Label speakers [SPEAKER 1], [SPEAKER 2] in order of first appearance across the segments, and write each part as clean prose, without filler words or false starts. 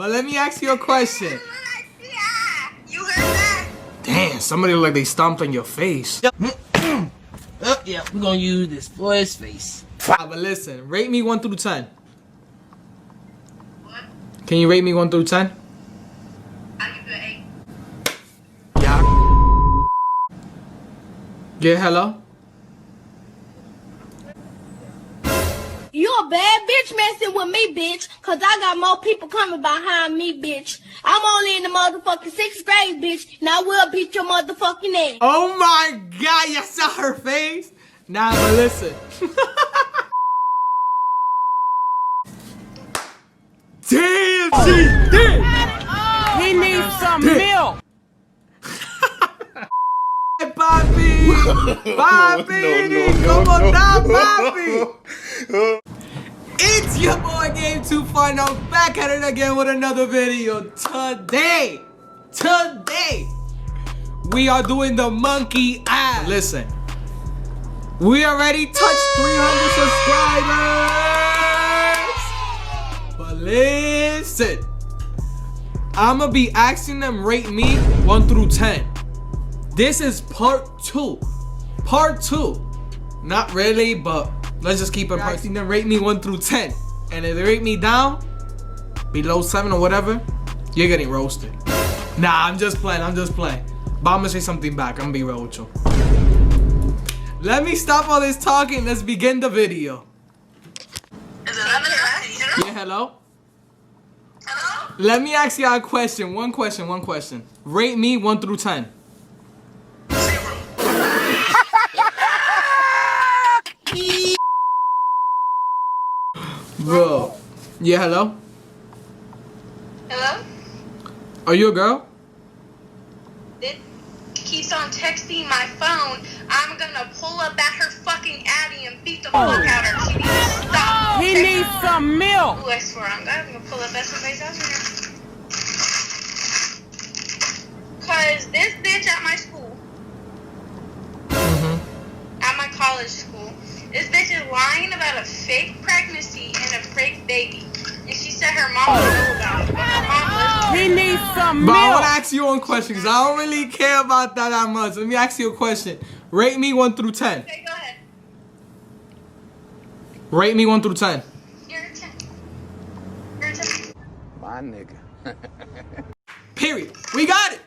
[SPEAKER 1] But let me ask you a question.
[SPEAKER 2] You heard that?
[SPEAKER 1] Damn, somebody look like they stomped on your face.
[SPEAKER 3] Yeah, we're gonna use this for his face.
[SPEAKER 1] But listen, rate me 1 through 10.
[SPEAKER 2] What?
[SPEAKER 1] Can you rate me 1 through 10?
[SPEAKER 2] I'll give you an 8.
[SPEAKER 1] Yeah. Yeah, hello?
[SPEAKER 4] You a bad bitch messing with me, bitch, cause I got more people coming behind me, bitch. I'm only in the motherfucking 6th grade, bitch, and I will beat your motherfucking ass.
[SPEAKER 1] Oh my god, you saw her face? Nah, but listen. Damn, she did!
[SPEAKER 3] He needs some milk.
[SPEAKER 1] Papi! Papi! ¿Cómo está, papi? It's your boy Game 2 Final back at it again with another video. Today, we are doing the monkey ass. Listen, we already touched 300 subscribers. But listen, I'ma be asking them rate me 1 through 10. This is part 2. Part 2. Not really, but let's just keep it asking them rate me 1 through 10. And if they rate me down, below 7 or whatever, you're getting roasted. Nah, I'm just playing. But I'm gonna say something back. I'm gonna be real with you. Let me stop all this talking. Let's begin the video.
[SPEAKER 2] Is it 11?
[SPEAKER 1] Yeah, hello?
[SPEAKER 2] Hello?
[SPEAKER 1] Let me ask you a question. One question. Rate me 1 through 10.
[SPEAKER 2] 0.
[SPEAKER 1] Bro. Yeah, hello?
[SPEAKER 2] Hello?
[SPEAKER 1] Are you a girl?
[SPEAKER 2] It keeps on texting my phone. I'm gonna pull up at her fucking Addy and beat the fuck out of her. She needs to stop.
[SPEAKER 3] He needs some milk.
[SPEAKER 2] Ooh, I swear I'm gonna pull up at somebody's house here. Cause this bitch at my school, at my college school, this bitch is lying about a fake pregnancy and a fake baby. And she said her mom would know about it, but her mom listened.
[SPEAKER 3] He needs some
[SPEAKER 1] But I want to
[SPEAKER 3] milk.
[SPEAKER 1] ask you one question because I don't really care about that much. Let me ask you a question. Rate me 1 through 10.
[SPEAKER 2] Okay, go ahead.
[SPEAKER 1] Rate me 1 through 10.
[SPEAKER 2] You're a 10. You're a 10.
[SPEAKER 5] My nigga.
[SPEAKER 1] Period. We got it.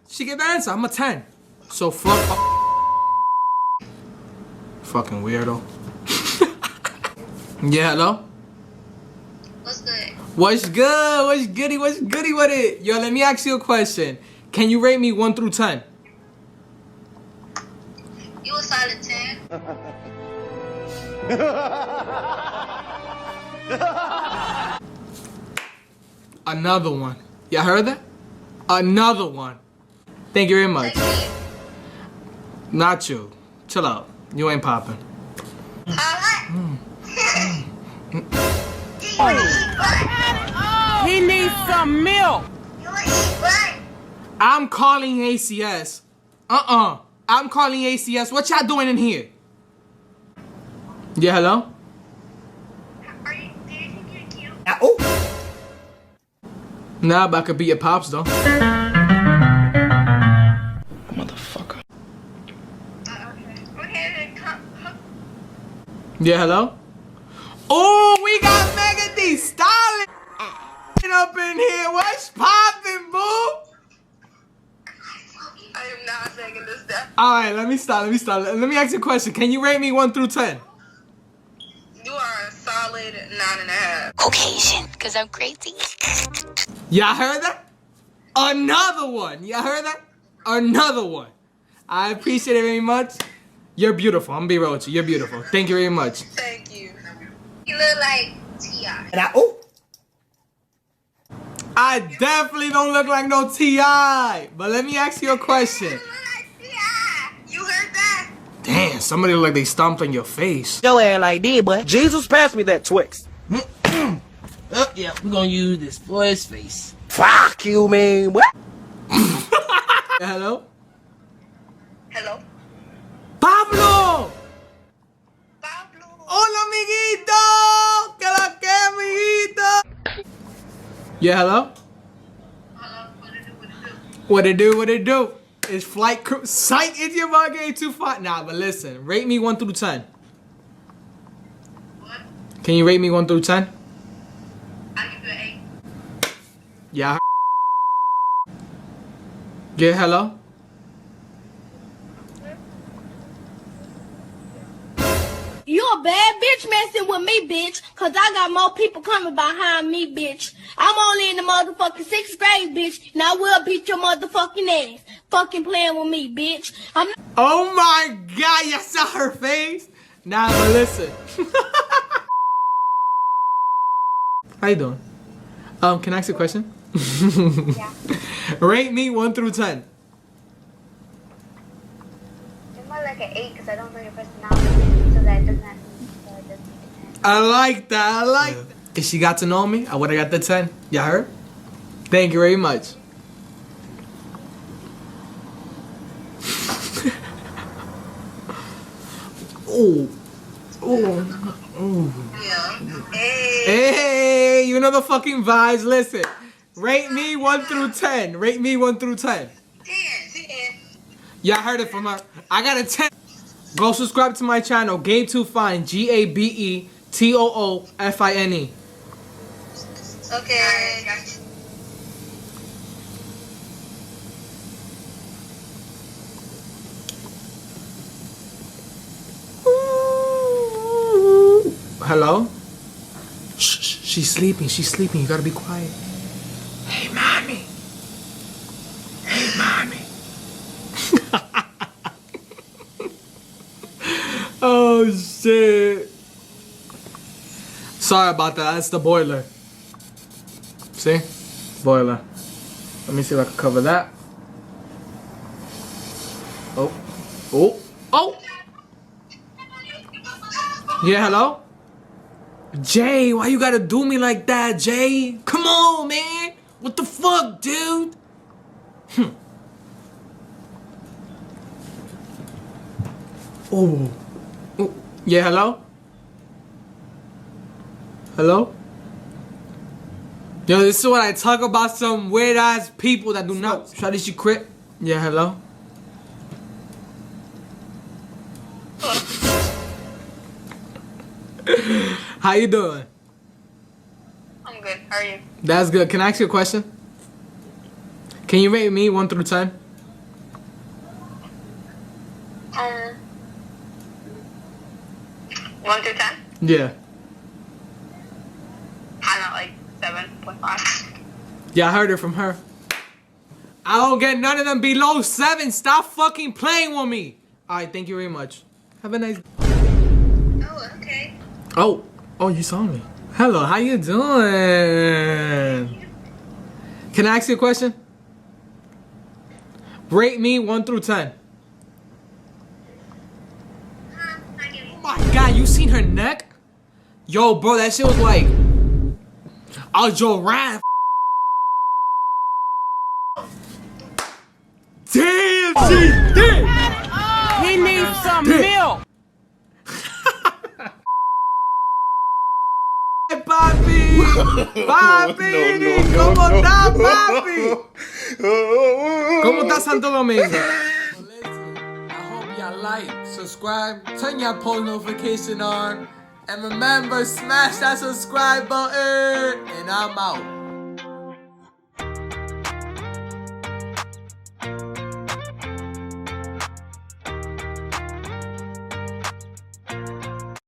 [SPEAKER 1] She gave the answer. I'm a 10. So fuck. Fucking weirdo. Yeah, hello?
[SPEAKER 2] What's good?
[SPEAKER 1] What's good? What's goody with it? Yo, let me ask you a question. Can you rate me 1 through 10?
[SPEAKER 2] You a solid 10.
[SPEAKER 1] Another one. You heard that? Another one. Thank you very much. Not you. Chill out. You ain't popping.
[SPEAKER 3] He needs some milk.
[SPEAKER 1] I'm calling ACS. I'm calling ACS. What y'all doing in here? Yeah, hello?
[SPEAKER 2] Do you think you're cute?
[SPEAKER 5] Oh.
[SPEAKER 1] Nah, but I could be your pops though.
[SPEAKER 5] Motherfucker.
[SPEAKER 2] Okay, then come.
[SPEAKER 1] Yeah, hello? Oh, we got Mega D Stalin up in here. What's poppin', boo?
[SPEAKER 2] I am not taking this step.
[SPEAKER 1] Alright, let me stop. Let me ask you a question. Can you rate me 1 through 10?
[SPEAKER 2] You are a solid 9.5.
[SPEAKER 4] Caucasian, cause I'm crazy.
[SPEAKER 1] Y'all heard that? Another one. Y'all heard that? Another one. I appreciate it very much. You're beautiful. I'm gonna be real with you. You're beautiful. Thank you very much.
[SPEAKER 2] Thank you. You look like T.I.
[SPEAKER 5] And
[SPEAKER 1] I definitely don't look like no T.I. But let me ask you a question.
[SPEAKER 2] You look like T.I. You heard that?
[SPEAKER 1] Damn, somebody look like they stomped on your face.
[SPEAKER 3] Your ass like this, boy.
[SPEAKER 5] Jesus, pass me that Twix.
[SPEAKER 3] Yeah, we're gonna use this for his face.
[SPEAKER 5] Fuck you, man. What?
[SPEAKER 1] Hello?
[SPEAKER 2] Hello?
[SPEAKER 1] Pablo!
[SPEAKER 2] Pablo.
[SPEAKER 1] Hola, amiguito! ¿Qué la que, amiguito? Yeah, hello?
[SPEAKER 2] Hello, what it do, what it do?
[SPEAKER 1] What it do, what it do? It's flight crew. Psych, it's your mug ain't too far. Nah, but listen, rate me 1 through 10.
[SPEAKER 2] What?
[SPEAKER 1] Can you rate me 1 through 10?
[SPEAKER 2] I give you an 8.
[SPEAKER 1] Yeah. Yeah, hello?
[SPEAKER 4] You a bad bitch messing with me, bitch, cause I got more people coming behind me, bitch. I'm only in the motherfucking 6th grade, bitch, and I will beat your motherfucking ass. Fucking playing with me, bitch. I'm not—
[SPEAKER 1] Oh my god, you saw her face? Nah, but listen. How you doing? Can I ask you a question?
[SPEAKER 6] Yeah.
[SPEAKER 1] Rate me 1 through 10.
[SPEAKER 6] It's more like an 8 because I don't know your personality, so that doesn't have to so it doesn't make a 10.
[SPEAKER 1] I like that, I like that. If she got to know me, I would've got the 10. You heard? Thank you very much. Ooh. Ooh. Ooh.
[SPEAKER 2] Yeah. Hey.
[SPEAKER 1] Hey, you know the fucking vibes. Listen, rate me 1 through 10. Rate me 1 through 10.
[SPEAKER 2] 10.
[SPEAKER 1] Yeah, I heard it from her. I got a 10. Go subscribe to my channel, Gabe2Fine, GABETOOFINE.
[SPEAKER 2] Okay.
[SPEAKER 1] Hello? Shh, she's sleeping. She's sleeping. You gotta be quiet. Hey, mommy. Hey, mommy. Oh, shit. Sorry about that. That's the boiler. See? Boiler. Let me see if I can cover that. Oh. Oh. Oh. Yeah, hello? Jay, why you gotta do me like that, Jay? Come on, man. What the fuck, dude? Oh. Oh. Yeah, hello? Hello? Yo, this is what I talk about, some weird ass people that do not. Shawty, she quit. Yeah, hello? How you doing?
[SPEAKER 2] I'm good. How are you?
[SPEAKER 1] That's good. Can I ask you a question? Can you rate me 1 through 10?
[SPEAKER 2] 1 through 10?
[SPEAKER 1] Yeah.
[SPEAKER 2] I'm not like 7.5.
[SPEAKER 1] Yeah, I heard it from her. I don't get none of them below 7. Stop fucking playing with me. Alright, thank you very much. Have a nice...
[SPEAKER 2] Oh, okay.
[SPEAKER 1] Oh, you saw me. Hello, how you doing? Can I ask you a question? Rate me 1 through 10.
[SPEAKER 2] I give you.
[SPEAKER 1] Oh my god, you seen her neck? Yo, bro, that shit was like a giraffe. Damn, she did.
[SPEAKER 3] He needs some milk.
[SPEAKER 1] Papi, papi, ¿cómo estás, papi? ¿Cómo está Santo Domingo? Well, listen, I hope y'all like, subscribe, turn your post notification on, and remember, smash that subscribe button, and I'm out.